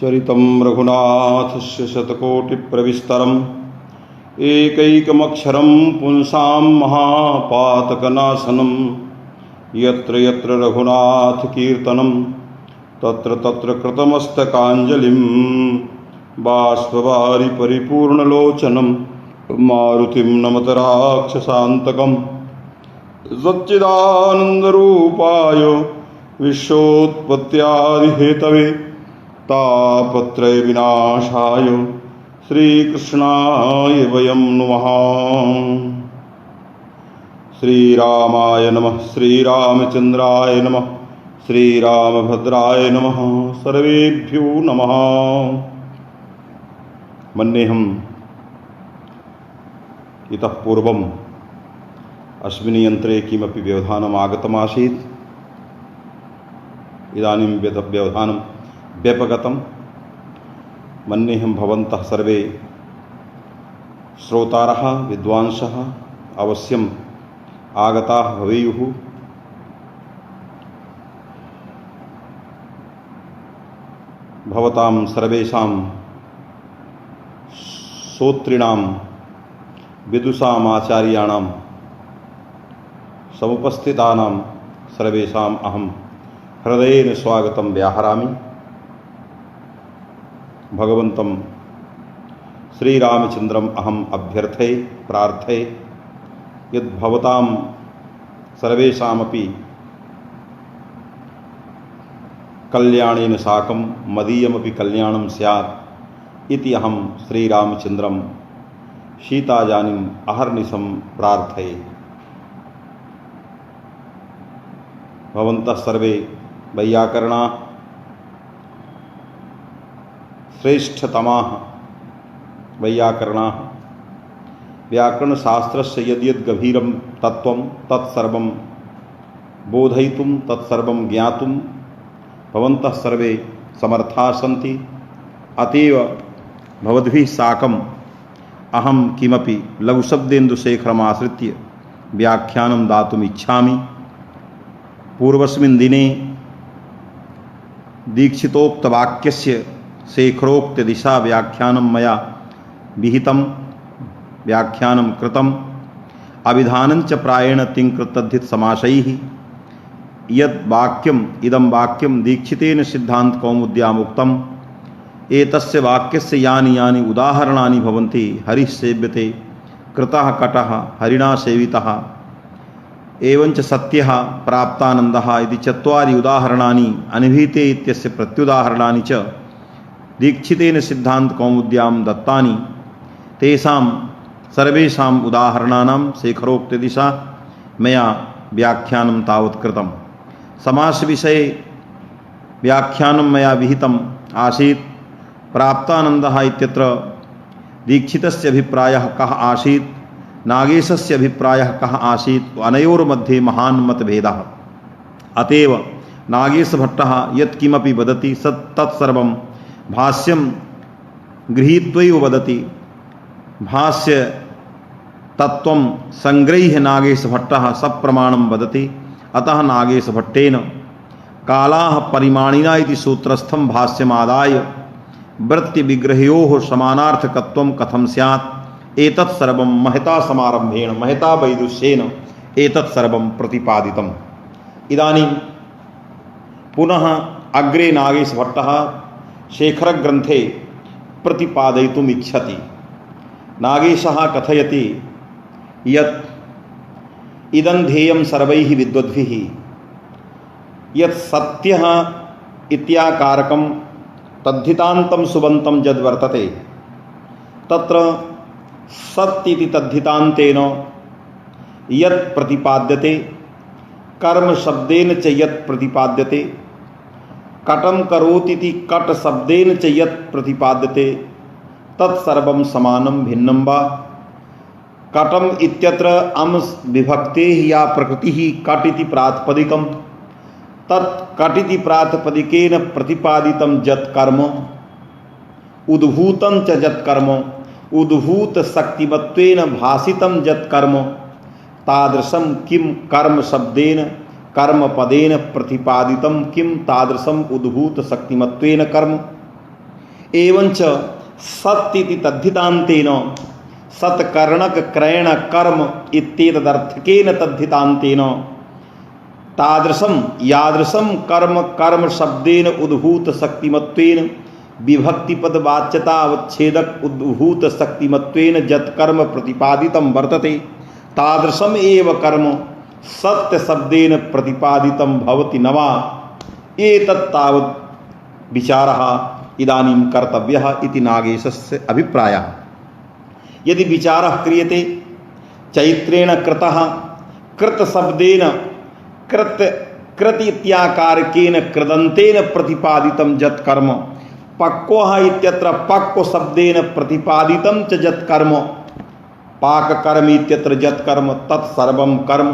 चरितं रघुनाथस्य शतकोटिप्रविस्तरम् एकैकमक्षरं पुंसां महापातकनाशनं यत्र यत्र रघुनाथकीर्तनं तत्र तत्र कृतमस्तकाञ्जलिं बाष्पवारि परिपूर्णलोचनं मारुतिं नमत राक्षसान्तकं सच्चिदानन्दरूपाय विश्वोत्पत्त्यादिहेतवे तापत्रय विनाशाय श्रीकृष्णाय वयं नमः। श्रीरामाय नमः, श्रीरामचन्द्राय नमः, श्रीरामभद्राय नमः, सर्वेभ्यो नमः। मन्येऽहम् इतः पूर्वम् अस्मिन् यन्त्रे किमपि व्यवधानम् आगतमासीत्। इदानीं व्यवधानं व्यपगतं। मन्येऽहं भवन्तः सर्वे श्रोतारः विद्वांसः अवश्यम् आगताः भवेयुः। भवतां सर्वेषां श्रोतॄणां विदुषाम् आचार्याणां समुपस्थितानां सर्वेषाम् अहं हृदयेन स्वागतं व्याहरामि। भगवन्तं श्रीरामचन्द्रम् अहम् अभ्यर्थे प्रार्थे यद् भवतां सर्वेषामपि कल्याणेन साकं मदीयमपि कल्याणं स्यात् इति अहं श्रीरामचन्द्रं शीताजानिम् अहर्निशं प्रार्थये। भवन्तः सर्वे वैयाकरणाः श्रेष्ठतमाः वैयाकरणाः। व्याकरणशास्त्रस्य यद्यद् गभीरं तत्त्वं तत्सर्वं बोधयितुं तत्सर्वं ज्ञातुं भवन्तः सर्वे समर्थाः सन्ति। अतएव भवद्भिः साकम् अहं किमपि लघुशब्देन्दुशेखरम् आश्रित्य व्याख्यानं दातुम् इच्छामि। पूर्वस्मिन् दिने दीक्षितोक्तवाक्यस्य शेखरोक्तदिशा व्याख्यानं मया विहितं व्याख्यानं कृतम्। अभिधानञ्च प्रायेण तिङ्कृतद्धितसमासैः यद् वाक्यम् इदं वाक्यं दीक्षितेन सिद्धान्तकौमुद्याम् उक्तम्। एतस्य वाक्यस्य यानि यानि उदाहरणानि भवन्ति हरिः सेव्यते कृतः कटः हरिणा सेवितः एवञ्च सत्यः प्राप्तानन्दः इति चत्वारि उदाहरणानि अनिभीते इत्यस्य प्रत्युदाहरणानि च दीक्षितेन सिद्धान्तकौमुद्यां दत्तानि। तेषां सर्वेषाम् उदाहरणानां शेखरोक्तदिशा मया व्याख्यानं तावत् कृतं। समासविषये व्याख्यानं मया विहितम् आसीत्। प्राप्तानन्दः इत्यत्र दीक्षितस्य अभिप्रायः कः आसीत्, नागेशस्य अभिप्रायः कः आसीत्, अनयोर्मध्ये महान् मतभेदः। अतएव नागेशभट्टः यत्किमपि वदति तत्सर्वं भाष्यं गृहीत्वैव वदति। भाष्य तत्त्वं संगृह्य नागेशभट्टः सप्रमाणं वदति। अतः नागेशभट्टेन कालाः परिमाणिना इति सूत्रस्थं भाष्यमादाय वृत्तिविग्रहयोः समानार्थकत्वं कथं स्यात् एतत् सर्वं महता समारम्भेण महता वैदुष्येन एतत् सर्वं प्रतिपादितम्। इदानीं पुनः अग्रे नागेशभट्टः शेखरग्रन्थे प्रतिपादयितुम् इच्छति। नागेशः कथयति यत् इदं ध्येयं सर्वैः विद्वद्भिः यत् सत्यः इत्याकारकं तद्धितान्तं सुबन्तं यद्वर्तते तत्र सत् इति तद्धितान्तेन यत् प्रतिपाद्यते कर्म शब्देन च यत् प्रतिपाद्यते कटं करोतीति कट शब्देन च यत् प्रतिपाद्यते तत्सर्वं समानं भिन्नं वा। कटम इत्यत्र अम विभक्तेः या प्रकृतिः कट इति प्रातिपदिकं तत् कट इति प्रातिपदिकेन प्रतिपादितं यत् कर्म उद्भूतं च यत् कर्म उद्भूत शक्तिमत्वेन भासितं यत् कर्म तादृशं किं कर्म शब्देन कर्मपदेन प्रतिपादितं किं तादृशम् उद्भूत शक्तिमत्वेन कर्म। एवंच सत्ति तद्धितान्तेन सत्कर्णक क्रयण कर्म इत्येतदर्थकेन तद्धितान्तेन तादृशम यादृशम कर्म कर्म शब्देन उद्भूत शक्तिमत्वेन विभक्ति पद वाच्यता अवच्छेदक उद्भूत शक्तिमत्वेन यत् कर्म प्रतिपादितं वर्तते तादृशम एव कर्म सत्य शब्देन प्रतिपादितं भवति न वा एतत् तावत् विचारः इदानीं कर्तव्यः इति नागेशस्य अभिप्रायः। यदि विचारः क्रियते चैत्रेण कृतः कृत शब्देन कृत इत्याकारकेन कृदन्तेन प्रतिपादितं यत् कर्म पक्वः इत्यत्र पक्व शब्देन प्रतिपादितं च यत् कर्म पाक कर्म इत्यत्र यत् कर्म तत्सर्वं कर्म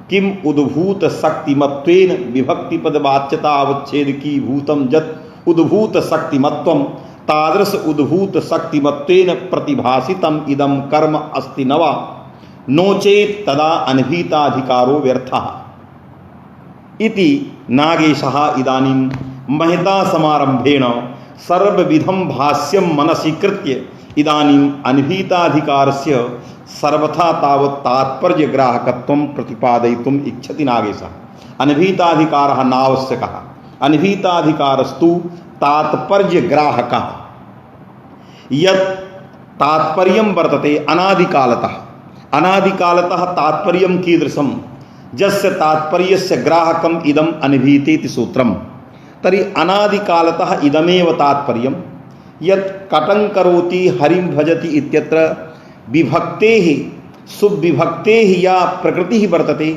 किम उद्भूत शक्तिमत्वेन विभक्ति पद वाच्यता अवच्छेदकी भूतं यत् उद्भूत शक्तिमत्वं तादृश उद्भूत शक्तिमत्वेन प्रतिभासितम् इदं कर्म अस्ति न वा नो चेत् तदा अनभिहिताधिकारो व्यर्थः इति नागेशः इदानीं महता समारंभेण सर्वविधं भाष्यं मनसि कृत्य इदानीम् अनभिहिताधिकारस्य सर्वथा तावत् तात्पर्यग्राहकत्वं प्रतिपादयितुम् इच्छति नागेशः। अनभिहिताधिकारः नावश्यकः, अनभिहिताधिकारस्तु तात्पर्यग्राहकः। यत् तात्पर्यं वर्तते अनादिकालतः तात्पर्यं कीदृशं यस्य तात्पर्यस्य ग्राहकम् इदम् अनभिहितेति सूत्रम् तर्हि अनादिकालतः इदमेव तात्पर्यं यत् कटं करोति हरिं भजति इत्यत्र विभक्तेः सुविभक्तेः या प्रकृतिः वर्तते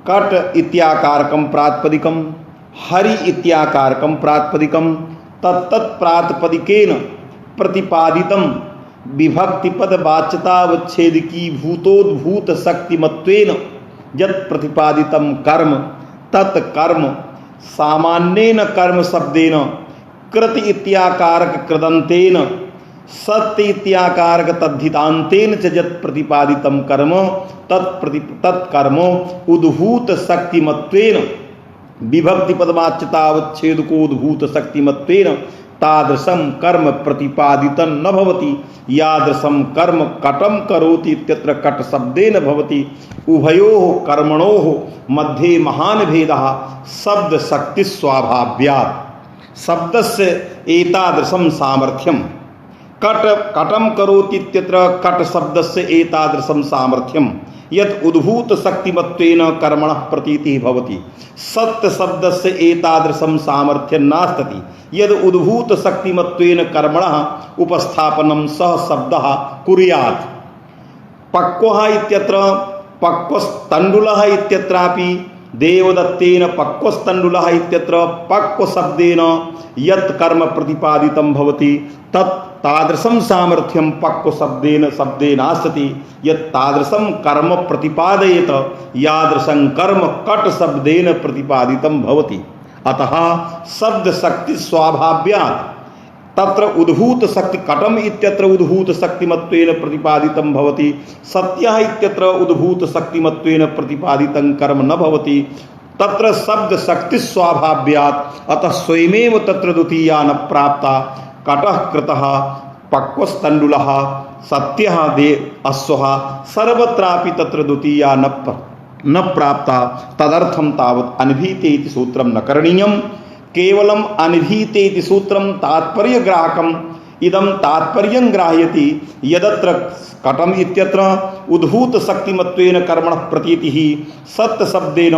कट इत्याकारकं प्रातिपदिकं हरि इत्याकारकं प्रातिपदिकं तत्तत् प्रातिपदिकेन प्रतिपादितं विभक्तिपद वाच्यतावच्छेदकी भूतोद्भूत शक्तिमत्वेन यत् प्रतिपादितं कर्म तत् कर्म सामान्येन कर्म शब्देन कृत इत्याकारक कृदन्तेन सत्य इत्याकारक तद्धितान्तेन च यत् प्रतिपादितं कर्म तत्कर्म उद्भूत शक्तिमत्वेन विभक्ति पदवाच्यतावच्छेदकोद्भूत शक्तिमत्वेन तादृशं कर्म प्रतिपादितं न भवति यादृशं कर्म कटं करोति इत्यत्र कट शब्देन भवति उभयोः कर्मणोः मध्ये महान् भेदः शब्द शक्ति स्वाभाव्यात् शब्दस्य एतादृशं सामर्थ्यं कटं करोति इत्यत्र कट शब्दस्य एतादृशं सामर्थ्यं यत् उद्भूत शक्तिमत्वेन कर्मणः प्रतीतिः भवति सत्य शब्दस्य एतादृशं सामर्थ्यं नास्ति यद् उद्भूत शक्तिमत्वेन कर्मणः उपस्थापनं सः शब्दः कुर्यात्। पक्वः इत्यत्र पक्वस्तण्डुलः इत्यत्रापि देवदत्तेन पक्वस्तण्डुलः इत्यत्र पक्वशब्देन यत् कर्म प्रतिपादितं भवति तत् तादृशं सामर्थ्यं पक्वशब्देन शब्देनास्ति यत् तादृशं कर्म प्रतिपादयेत यादृशं कर्म कट शब्देन प्रतिपादितं भवति। अतः शब्द शक्ति स्वाभाव्यात् तत्र उद्भूत शक्ति कटम इत्यत्र उद्भूत शक्तिमत्वेन प्रतिपादितं भवति सत्यः इत्यत्र उद्भूत शक्तिमत्वेन प्रतिपादितं कर्म न भवति तत्र शब्द शक्ति स्वाभाव्यात् अतः स्वयमेव तत्र द्वितीया न प्राप्ता कटः कृतः पक्वस्तण्डुलः सत्यः दे अश्वः सर्वत्रापि तत्र द्वितीया न प्राप्ता तदर्थं तावत् अनभिहिते इति सूत्रं न करणीयं केवलम् अनभिहिते इति सूत्रं तात्पर्यग्राहकम् इदं तात्पर्यं ग्राह्यति यदत्र कटम इत्यत्र उद्भूत शक्तिमत्वेन कर्मणः प्रतीतिः सत्य शब्देन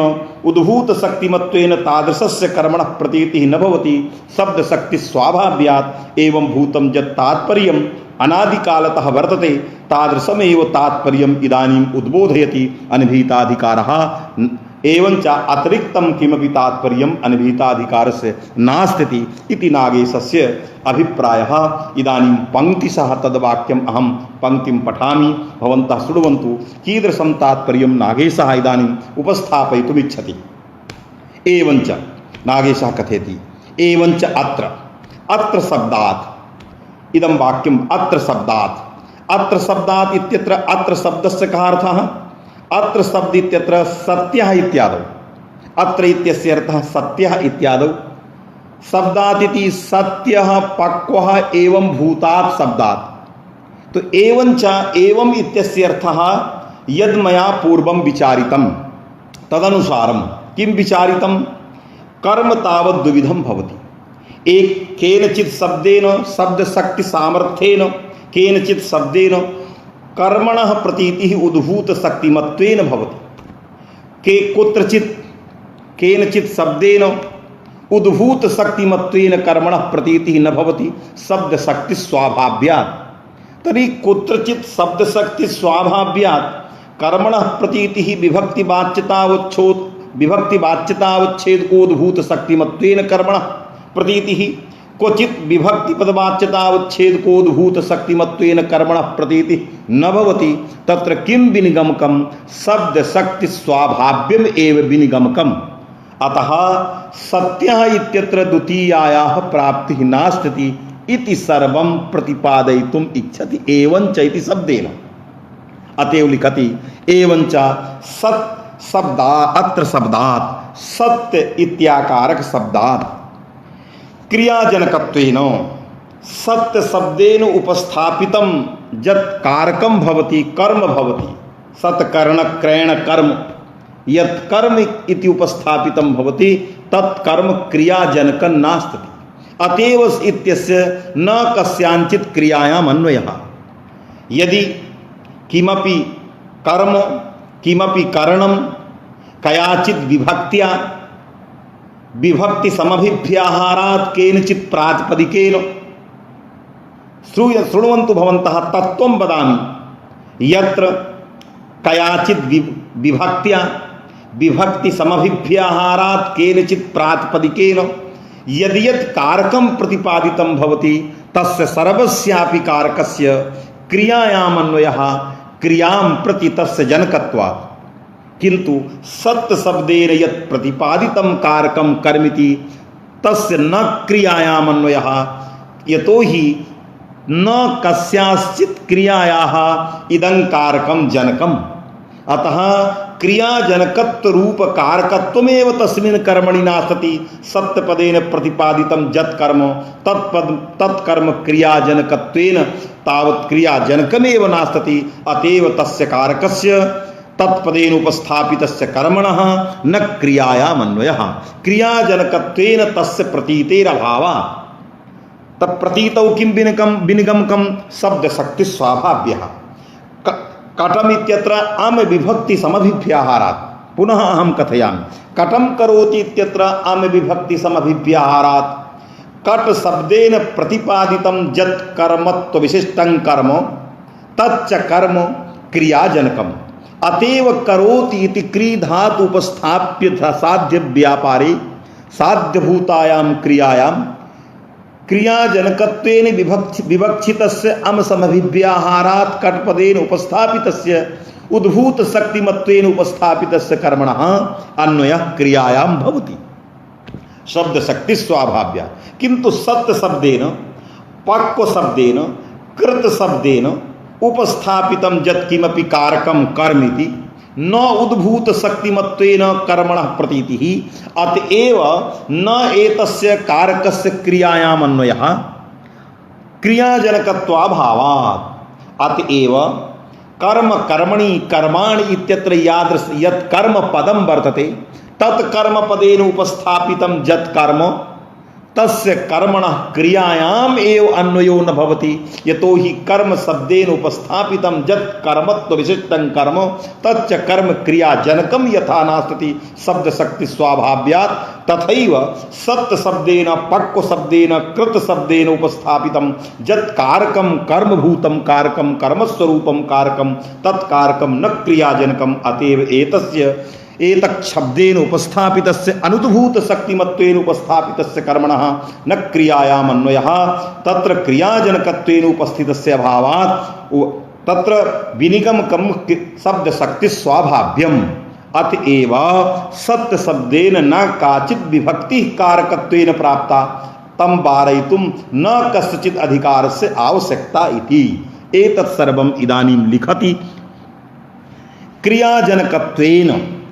उद्भूत शक्तिमत्वेन तादृशस्य कर्मणः प्रतीतिः न भवति शब्द शक्ति स्वाभाव्यात् एवं भूतं यत् तात्पर्यम् अनादिकालतः वर्तते तादृशमेव तात्पर्यम् इदानीम् उद्बोधयति अनभिहिताधिकारः एवंच अतिरिक्तं किमपि तात्पर्यम् अनभिहिताधिकारस्य नास्ति इति नागेशस्य अभिप्रायः। इदानीं पंक्तिशः तद्वाक्यम् अहं पंक्तिं पठामि भवन्तः शृण्वन्तु कीदृशं तात्पर्यं नागेशः इदानीम् उपस्थापयितुम् इच्छति। एवंच नागेशः कथयति एवंच अत्र शब्दात् इदं वाक्यम् अत्र शब्दात् इत्यत्र अत्र शब्दस्य कः अर्थः अत्र शब्द इत्यत्र सत्यः इत्यादौ अत्र इत्यस्य अर्थः सत्यः इत्यादौ शब्दातिथि सत्य पक्व एवं भूतात् शब्दात्। तो एवं च एवं इत्यस्य अर्थः यद मया पूर्वं विचारितं तदनुसारं किं विचारितं कर्म तावत् द्विविधं भवति। एक केनचित् शब्देन शब्द शक्ति सामर्थ्येन केनचित् शब्देन कर्मणः प्रतीतिः उद्भूत शक्तिमत्वेन भवति। के कुत्रचित् केनचित् शब्देन उद्भूत शक्तिमत्वेन कर्मणः प्रतीतिः न भवति शब्द शक्ति स्वाभाव्यात्। तर्हि कुत्रचित् शब्द शक्ति स्वाभाव्यात् कर्मणः प्रतीतिः विभक्तिवाच्यतावच्छेदकोद्भूत शक्तिमत्वेन कर्मणः प्रतीतिः क्वचित् विभक्तिपदवाच्यतावच्छेदकोद्भूत शक्तिमत्वेन कर्मणः प्रतीतिः न भवति। तत्र किं विनिगमकं शब्द शक्ति स्वाभाव्यम एव विनिगमकम्। अतः सत्यः इत्यत्र द्वितीयायाः प्राप्तिः नास्ति इति सर्वं प्रतिपादयितुम् इच्छति एवं च इति शब्देन। अतएव लिखति एवं च सत् शब्दा अत्र शब्दात् सत्य इत्याकारक शब्दात् क्रियाजनकत्वेन सत्य शब्देन उपस्थापितं यत् कारकं भवति कर्म भवति सत्कर्ण क्रयण कर्म यत् कर्म इति उपस्थापितं भवति तत् कर्म क्रियाजनकं नास्ति। अतएव इत्यस्य न कस्याञ्चित् क्रियायाम् अन्वयः। यदि किमपि कर्म किमपि करणं कयाचित् विभक्त्या विभक्ति समभिभ्याहारात् केनचित् प्रातिपदिकेन शृण्वन्तु भवन्तः तत्त्वं वदामि। यत्र कयाचित् विभक्त्या विभक्ति समभिभ्याहारात् केनचित् प्रातिपदिकेन यदि यत् कारकं प्रतिपादितं भवति तस्य सर्वस्यापि कारकस्य क्रियायाम् अन्वयः क्रियां प्रति तस्य जनकत्वात्। किंतु सत्य शब्देन यत् प्रतिपादितं कारकं कर्मिति तस्य न क्रियायाम् अन्वयः यतो हि न कस्याश्चित् क्रियायाः इदं कारकं जनकम्। अतः क्रियाजनकत्व रूप कारकत्वमेव तस्मिन् कर्मणि नास्ति। सत्यपदेन प्रतिपादितं यत् कर्म तत्कर्म क्रियाजनकत्वेन तावत् क्रियाजनकमेव नास्ति। अतएव तस्य कारकस्य तत्पदेन उपस्थापितस्य कर्मणः न क्रियायाम् अन्वयः क्रियाजनकत्वेन तस्य प्रतीतेरभावात्। तत्प्रतीतौ किं विनिगमकं शब्द शक्ति स्वाभाव्यः। कटम इत्यत्र अम विभक्ति समभिभ्याहारात्। पुनः अहं कथयामि कटम करोति इत्यत्र अम विभक्ति समभिभ्याहारात् कट शब्देन प्रतिपादितं यत् कर्मत्व विशिष्टं कर्म तच्च कर्म क्रियाजनकम्। अतएव करोति इति क्री धातु उपस्थाप्य साध्य व्यापारे साध्यभूतायां क्रियायां क्रियाजनकत्वेन विवक्षितस्य अम समभिव्याहारात् कटपदेन उपस्थापितस्य उद्भूत शक्तिमत्वेन उपस्थापितस्य कर्मणः अन्वयः क्रियायां भवति। शब्द शक्ति स्वाभाव्या। किंतु सत्य शब्देन पक्व शब्देन कृत शब्देन उपस्थापितं यत् किमपि कारकं कर्मिति न उद्भूत शक्तिमत्वेन कर्मणः प्रतीतिः। अतएव न एतस्य कारकस्य क्रियायाम् अन्वयः क्रियाजनकत्वाभावात्। अतएव कर्म कर्मणि कर्माणि इत्यत्र यादृश यत् कर्म पदं वर्तते तत् कर्म पदेन उपस्थापितं यत् कर्म तस्य कर्मणः क्रियायाम् एव अन्वयो न भवति। यतो हि कर्म शब्देन उपस्थापितं यत् कर्मत्व विशिष्टं कर्म तच्च कर्म क्रियाजनकं यथा नास्ति शब्द शक्ति स्वाभाव्यात् तथैव सत्य शब्देन पक्व शब्देन कृत शब्देन उपस्थापितं यत् कारकं कर्मभूतं कारकं कर्मस्वरूपं कारकं तत्कारकं न क्रियाजनकम्। अतएव एतस्य एतत् शब्देन उपस्थापितस्य अनुद्भूत शक्तिमत्वेन उपस्थापितस्य कर्मणः न क्रियायाम् अन्वयः तत्र क्रियाजनकत्वेन उपस्थितस्य अभावात् तत्र विनिगमकं शब्द शक्ति स्वाभाव्यम्। अतएव सत्य शब्देन न काचित् विभक्ति कारकत्वेन प्राप्ता तं वारयितुं न कस्यचित् अधिकारस्य आवश्यकता इति। एतत् सर्वम् इदानीं लिखति क्रियाजनकत्वेन।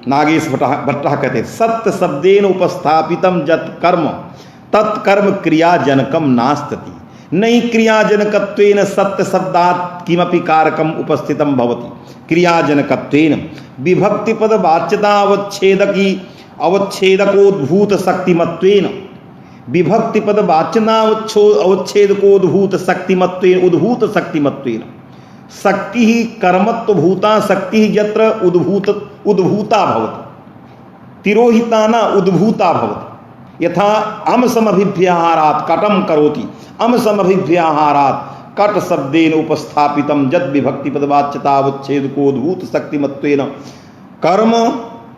नागेश भट्टः कहते सत्य शब्देन उपस्थापितं यत् कर्म तत्कर्म क्रियाजनकम नास्ति। नहीं क्रियाजनकत्वेन सत्य शब्दात् किमपि कारकम उपस्थितम भवति। क्रियाजनकत्वेन विभक्ति पद वाच्यता अवच्छेदकोद्भूत शक्तिमत्वेन विभक्ति पद वाच्यता अवच्छेदकोद्भूत शक्तिमत्वेन उद्भूत शक्तिमत्वेन शक्ति ही कर्मत्व भूता शक्ति ही यत्र उद्भूता भवति तिरोहिता न उद्भूता भवति। यथा अम समभिव्याहारात् कटम करोति अम समभिव्याहारात् कट शब्देन उपस्थापितम यद विभक्ति पदवाच्यता अवच्छेदकोद्भूत शक्तिमत्वेन कर्म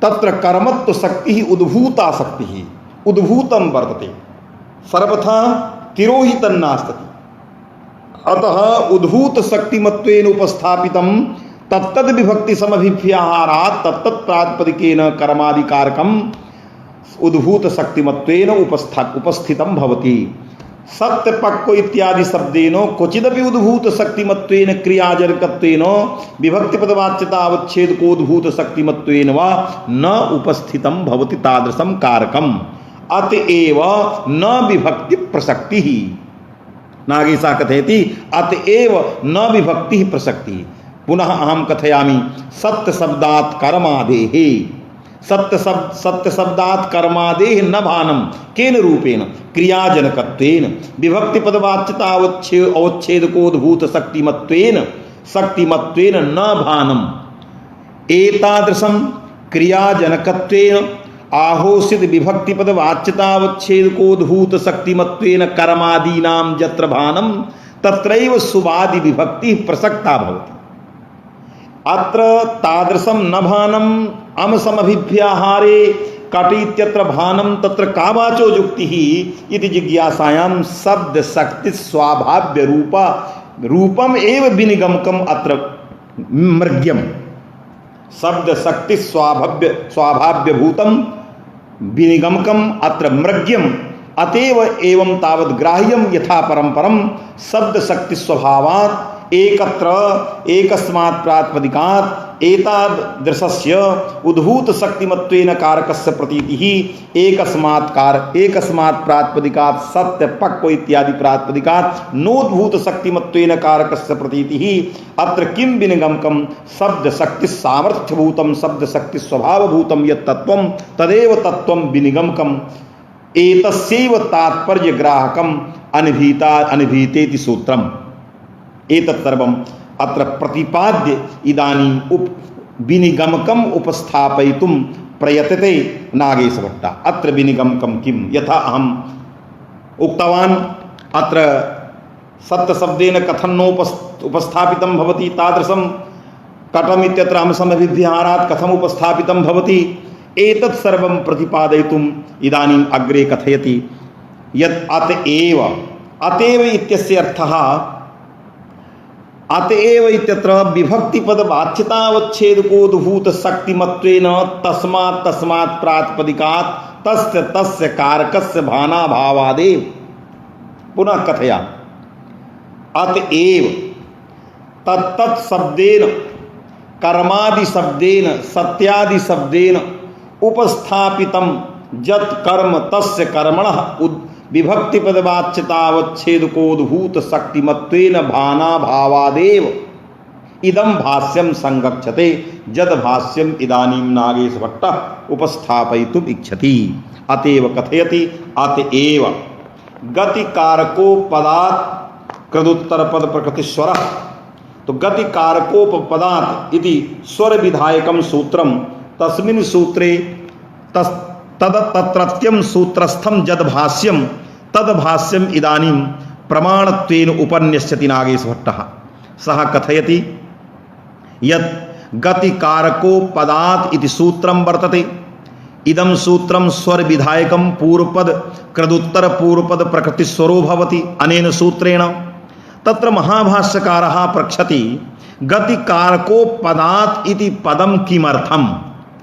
तत्र कर्मत्व शक्ति ही उद्भूता शक्ति ही उद्भूतम वर्तते सर्वथा तिरोहितं नास्ति। अतः उद्भूत शक्तिमत्वेन उपस्थापितम तत्तद विभक्ति समभिव्याहारात् तत्तत् प्रातिपदिकेन कर्मादिकारकम उद्भूत शक्तिमत्वेन उपस्थितम भवति। सत्य पक्व इत्यादि शब्देन क्वचिदपि उद्भूत शक्तिमत्वेन क्रियाजनकत्वेन विभक्ति पदवाच्यता अवच्छेदकोद्भूत शक्तिमत्वेन वा न उपस्थितम भवति तादृशम कारकम अतएव न विभक्ति प्रसक्ति ही। नागेशा कथयति अतएव न विभक्ति प्रसक्ति। पुनः अहम कथयामि सत्य शब्दात् कर्मादेः सत्य शब्दात् कर्मादेः न भानम केन रूपेण क्रियाजनकत्वेन विभक्ति पदवाच्यता अवच्छेदकोद्भूत शक्तिमत्वेन न भानम एतादृशं क्रियाजनकत्वेन आहोषित विभक्ति पदवाच्यता अवच्छेदकोद्भूत शक्तिमत्वेन कर्मादीनां यत्र भानम तत्रैव शुभादि विभक्ति प्रसक्ता भवति। अत्र तादृशं न भानम अम समभिव्याहारे कट इत्यत्र भानम तत्र का वाचो युक्तिः इति जिज्ञासायां शब्द शक्ति स्वाभाव्य रूपम एव विनिगमकम अत्र मृग्यम शब्द शक्ति स्वाभाव्य भूतम विनिगमकम अत्र मृग्यम अतएव एवं तावत् ग्राह्यम यथा परंपरम शब्द शक्ति स्वभावात् एकत्र एकस्मात् प्रातिपदिकात् एतादृशस्य उद्भूत शक्तिमत्वेन कारकस्य प्रतीतिः एकस्मात् प्रातिपदिकात् सत्य पक्व इत्यादि प्रातिपदिकात् नोद्भूत शक्तिमत्वेन कारकस्य प्रतीतिः अत्र किं विनिगमकं शब्द शक्ति सामर्थ्यभूतं शब्द शक्ति स्वभावभूतं यत् तत्त्वं तदेव तत्त्वं विनिगमकम् एतस्यैव तात्पर्य ग्राहकम् अनभितेति सूत्रम् एतत् सर्वम् अत्र प्रतिपाद्य इदानीं विनिगमकम् उपस्थापयितुं प्रयतते नागेशभट्टः। अत्र विनिगमकं किं यथा अहम् उक्तवान् अत्र सत्यशब्देन कथं उपस्थापितं भवति तादृशं कटम् इत्यत्र अंशमभिव्याहारात् कथम् उपस्थापितं भवति एतत् सर्वं प्रतिपादयितुम् इदानीम् अग्रे कथयति यत् अतएव इत्यस्य अर्थः अतएव इत्यत्र विभक्तिपद वाच्यतावच्छेदकोद्भूत शक्तिमत्वेन तस्मात् प्रातिपदिकात् तस्य कारकस्य भानाभावादेव। पुनः कथयामि अतएव तत्तत् शब्देन कर्मादि शब्देन सत्यादि शब्देन उपस्थापितं यत् कर्म तस्य कर्मणः विभक्ति पदवाच्यतावच्छेदकोद्भूत शक्तिमत्वेन भानाभावादेव इदं भाष्यं संगच्छते यद भाष्यम् इदानीं नागेशभट्टः उपस्थापयितुम् इच्छति। अतएव कथयति अतएव गतिकारको पदात् कृदुत्तर पद प्रकृतिस्वरः। तो गतिकारकोपपदात् इति स्वर विधायकं सूत्रं तस्मिन् सूत्रे तत्रत्यं सूत्रस्थं यद् भाष्यं तद् भाष्यम् इदानीं प्रमाणत्वेन उपन्यस्यति नागेशभट्टः। सः कथयति यत् गतिकारकोपपदात् इति सूत्रं वर्तते। इदं सूत्रं स्वर विधायकं पूर्वपद कृदुत्तर पूर्वपद प्रकृतिस्वरो भवति। अनेन सूत्रेण तत्र महाभाष्यकारः पृच्छति गतिकारकोपपदात् इति पदं किमर्थम्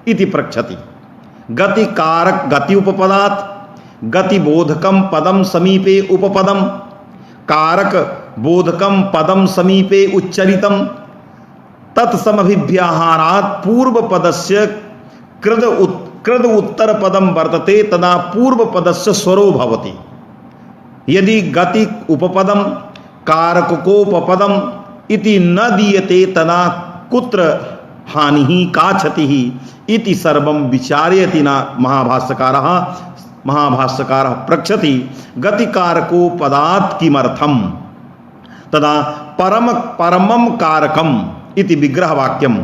इति पृच्छति। गतिकारक गति उपपदात् गतिबोधकं पदं समीपे उपपदं कारक बोधकं पदं समीपे उच्चरितं तत्समभिव्याहारात् पूर्वपदस्य कृद उत्तर पदं वर्तते तदा पूर्वपदस्य स्वरो भवति। यदि गति उपपदम कारकोपपदम इति न दीयते तदा कुत्र हानि ही का क्षति ही इति सर्वं विचारयति न महाभाष्यकारः पृच्छति गतिकारको पदात् किमर्थम तदा परमं कारकम इति विग्रह वाक्यम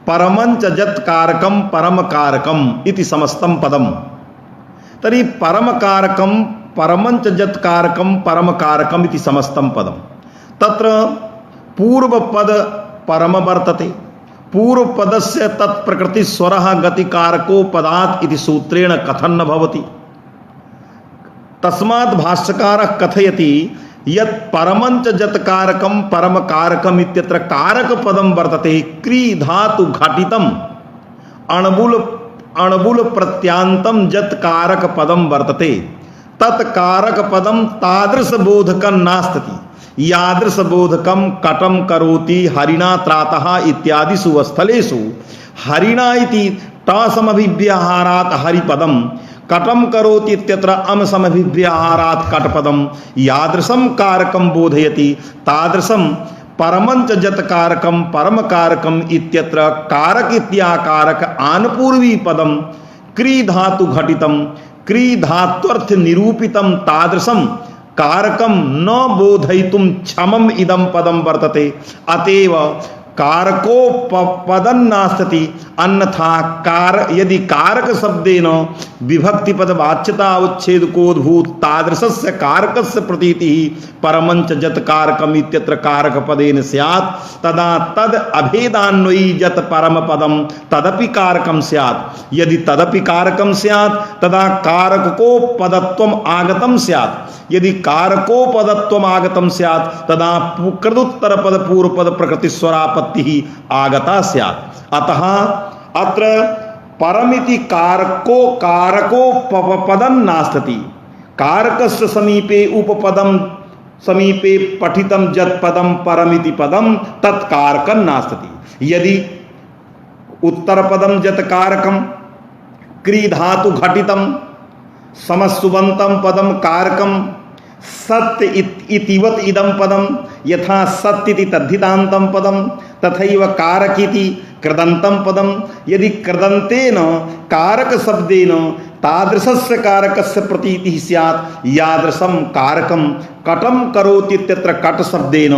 परमंच जत कारकम परम कारकम इति समस्तं पदम तर्हि परम कारकम परमंच जत कारकम परम कारकम इति समस्तं पदम तत्र पूर्व पद परम वर्तते पूर्व पदस्य तत्प्रकृति स्वरः गतिकारको पदात् इति सूत्रेण कथन न भवति तस्मात् भाष्यकारः कथयति यत् परमंच जत कारकम परम कारकम इत्यत्र कारक पदम वर्तते क्री धातु घटितम अणबुल प्रत्यांतम जत कारक पदम वर्तते तत्कारक पदम तादृश बोधकं नास्ति यादृश बोधकम कटम करोति हरिणा त्रातः इत्यादिषु स्थलेषु हरिणा इति टासमभिव्याहारात् हरिपदम कटम करोति इत्यत्र अम समभिव्याहारात् कटपदम यादृशम कारकम बोधयति तादृशम परमंच जत कारकम परम कारकम इत्यत्र कारक इत्याकारक आनपूर्वी पदम क्री धातु घटितम क्री धात्वर्थ निरूपितम तादृशम कारकम न बोधयितुम क्षमम इदम पदम वर्तते अतएव कारको पदं नास्ति अन्यथा यदि कारक शब्देन विभक्ति पद वाच्यता उच्छेदकोद्भूत तादृशस्य कारकस्य प्रतीति परमंच जत कारकम इत्यत्र कारक पदेन स्यात् तदा तद अभेदान्वयी जत परम पदम तदपि कारकम स्यात् यदि तदपि कारकम स्यात् तदा कारको पदत्वम आगतम स्यात् यदि कारको पदत्वम आगतम स्यात् तदा कृदुत्तर पद पूर्व पद प्रकृति स्वरापत्ति ही आगता स्यात् अतः अत्र परमिति कारको पदं नास्ति कारकस्य समीपे उपपदं समीपे पठितं जत पदं परमिति पदं तत्कारकं नास्ति यदि उत्तर पदं जत कारकं क्री धातु घटितं समसुबन्तं पदं कारकं सत्य इतिवत इदं पदं यथा सत्य तद्धितान्तं पदं तथैव कारकिति कृदन्तं पदं यदि कृदन्तेन कारक शब्देन तादृशस्य कारकस्य प्रतीतिः स्यात् यादृशं कारकं कटं करोति इत्यत्र कट शब्देन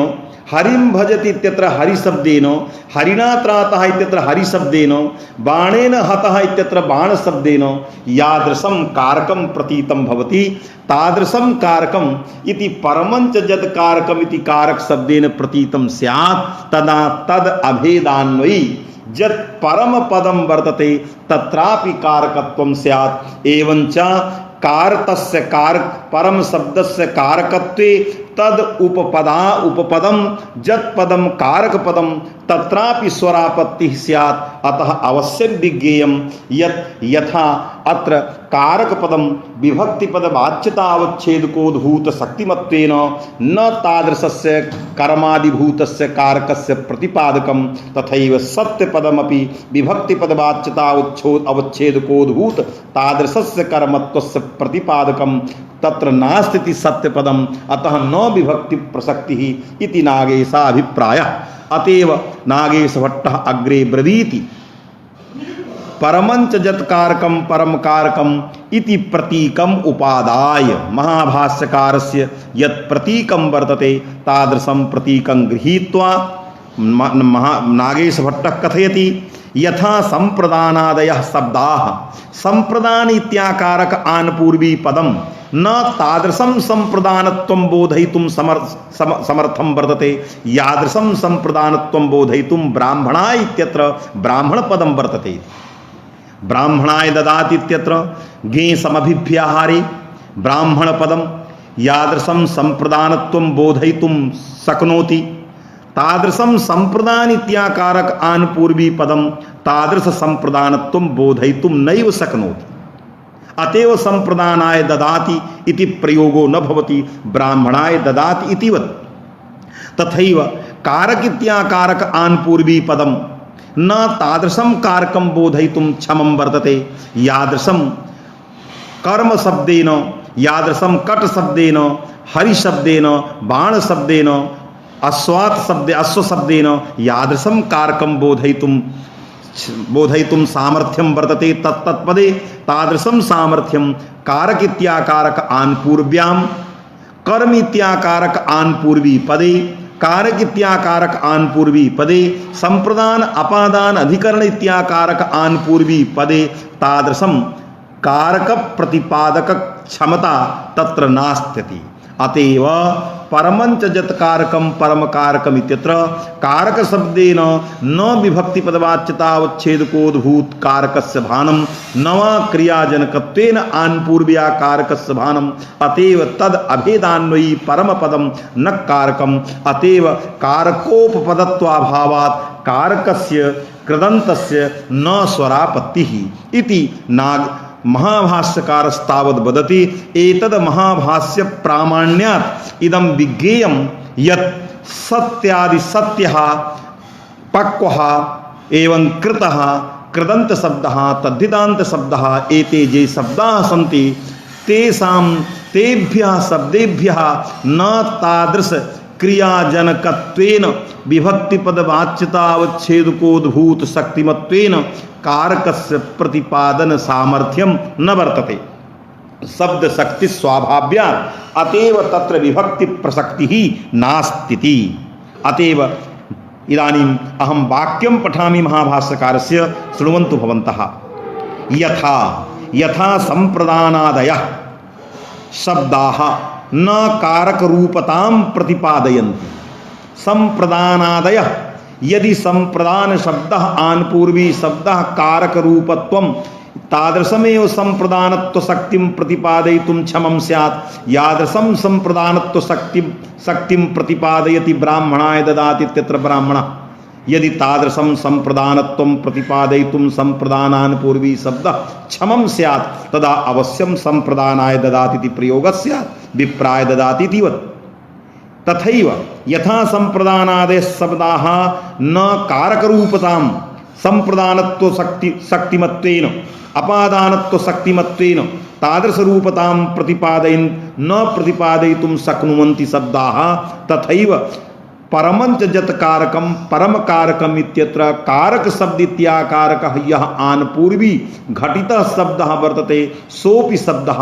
हरिं भजति इत्यत्र हरि शब्देन हरिणा त्रातः इत्यत्र हरि शब्देन बाणेन हतः इत्यत्र बाण शब्देन यादृशं कारकं प्रतीतं भवति तादृशं कारकम् इति परमंच जद कारकम् इति कारक शब्देन प्रतीतं स्यात् तदा तद अभेदान्वयी जत परम पदम वर्तते तत्रापि कारकत्वं स्यात् एवंच कारतस्य कारक परम शब्दस्य कारकत्वे तद उपपदम जत पदम कारक पदम तत्रापि स्वरापत्ति स्यात् अतः अवश्य विज्ञेयं यत् यथा अत्र कारक पदम विभक्ति पद वाच्यतावच्छेदकोद्भूत शक्तिमत्वेन न तादृशस्य कर्मादिभूतस्य कारकस्य प्रतिपादकं तथैव सत्य पदमपि विभक्ति पद वाच्यता अवच्छेदकोद्भूत तादृशस्य कर्मत्वस्य प्रतिपादकं तत्र नास्ति सत्य पदम अतः न विभक्ति प्रसक्ति इति नागेशाभिप्रायः अतएव नागेश भट्टः अग्रे ब्रवीति परमंच जत कारकम परम कारकम इति प्रतीकम उपादाय महाभाष्यकारस्य यत् प्रतीकम वर्तते तादृशं प्रतीकं गृहीत्वा नागेश भट्टः कथयति यथा संप्रदानादयः शब्दाः संप्रदान इत्याकारक आनपूर्वी पदम न तादृशं संप्रदानत्वं बोधयितुं समर्थं वर्तते यादृशं संप्रदानत्वं बोधयितुं ब्राह्मणा इत्यत्र ब्राह्मण पदं वर्तते ब्राह्मणाय ददाति इत्यत्र गे समभिव्याहारे ब्राह्मण पदं यादृशं संप्रदानत्वं बोधयितुं शक्नोति तादृशं संप्रदान इत्याकारक आनपूर्वी पदं तादृश संप्रदानत्वं बोधयितुं नैव शक्नोति अतएव संप्रदानाय ददाति इति प्रयोगो न भवति ब्राह्मणाय ददाति इतिवत् तथैव कारक इत्याकारक आनपूर्वी पदं न तादृशं कारकं बोधयितुं क्षमं वर्तते यादृशं कर्म शब्देन यादृशं कट शब्देन हरि शब्देन बाण शब्देन अश्व शब्देन यादृशं कारकं बोधयितुं सामर्थ्यं वर्तते तत्तत्पदे तादृशं सामर्थ्यं कारक इत्याकारक आनपूर्व्यां कर्म इत्याकारक आनपूर्वी पदे कारक इत्याकारक आनपूर्वी पदे संप्रदान अपादान अधिकरण इत्याकारक आनपूर्वी पदे तादृशं कारक प्रतिपादक क्षमता तत्र नास्त्यति। अतएव परमंच जत कारकम परम कारकम इत्यत्र कारक शब्देन न विभक्ति पदवाच्यतावच्छेदकोद्भूत कारकस्य भानम नवा क्रियाजनकत्वेन आनपूर्व्या कारकस्य भानम अतएव तद अभेदान्वयी परम पदम न कारकम अतएव कारकोपपदत्वाभावात् कारकस्य कृदन्तस्य न स्वरापत्ति इति नाग महाभाष्यकारस्तावद् वदति एतद् महाभाष्य प्रामाण्यात् इदं विज्ञेयं यत् सत्यादि सत्यः पक्वः एवं कृतः कृदन्त शब्दः तद्धितान्त शब्दः एते ये शब्दाः सन्ति तेभ्यः शब्देभ्यः न तादृश क्रियाजनकत्वेन विभक्तिपदवाच्यतावच्छेदकोद्भूत शक्तिमत्वेन कारकस्य प्रतिपादन सामर्थ्यम न वर्तते। शब्द शक्ति स्वाभाव्यात् अतएव तत्र विभक्ति प्रसक्ति ही नास्तिति। अतएव इदानीम् अहं वाक्यं पठामि महाभाष्यकारस्य, शृण्वन्तु भवन्तः। यथा यथा संप्रदानादयः शब्दाः न कारक रूपतां प्रतिपादयन्ति। संप्रदानादयः यदि संप्रदान शब्दः आनपूर्वी शब्दः कारक रूपत्वं तादृशमेव संप्रदानत्व शक्तिं प्रतिपादयितुं क्षमं स्यात्। यादृशं संप्रदानत्व शक्तिं प्रतिपादयति ब्राह्मणाय ददाति इत्यत्र ब्राह्मणः। यदि तादृशं संप्रदानत्वं प्रतिपादयितुं संप्रदानानपूर्वी शब्दः क्षमं स्यात् तदा अवश्यं संप्रदानाय ददाति इति प्रयोगः स्यात्, विप्राय ददाति इति वत्। तथैव यथा संप्रदानादयः शब्दाः न कारकरूपतां संप्रदानत्व शक्तिमत्वेन अपादानत्व शक्तिमत्वेन तादृशरूपतां प्रतिपादयन् न प्रतिपादयितुं शक्नुवन्ति शब्दाः तथैव परमंच जत कारकम परम कारकम इत्यत्र कारक शब्द इत्याकारकः यः आनपूर्वी घटितः शब्दः वर्तते सोऽपि शब्दः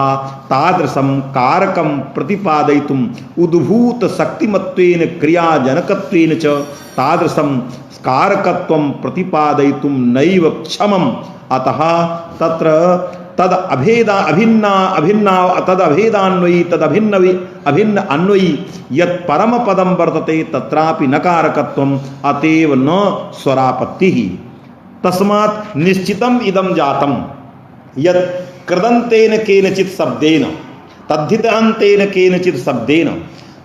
तादृशं कारकं प्रतिपादयितुम् उद्भूत शक्तिमत्वेन क्रियाजनकत्वेन च तादृशं कारकत्वं प्रतिपादयितुं नैव क्षमम्। अतः तत्र तद अभेदा अभिन्ना अभिन्ना तद अभेदान्वयी तद अभिन्न अन्वयी यत् परम पदम वर्तते तत्रापि नकारकत्वम् अतएव न स्वरापत्तिः। तस्मात् निश्चितम् इदं जातम् यत् कृदन्तेन केनचित् शब्देन तद्धितान्तेन केनचित् शब्देन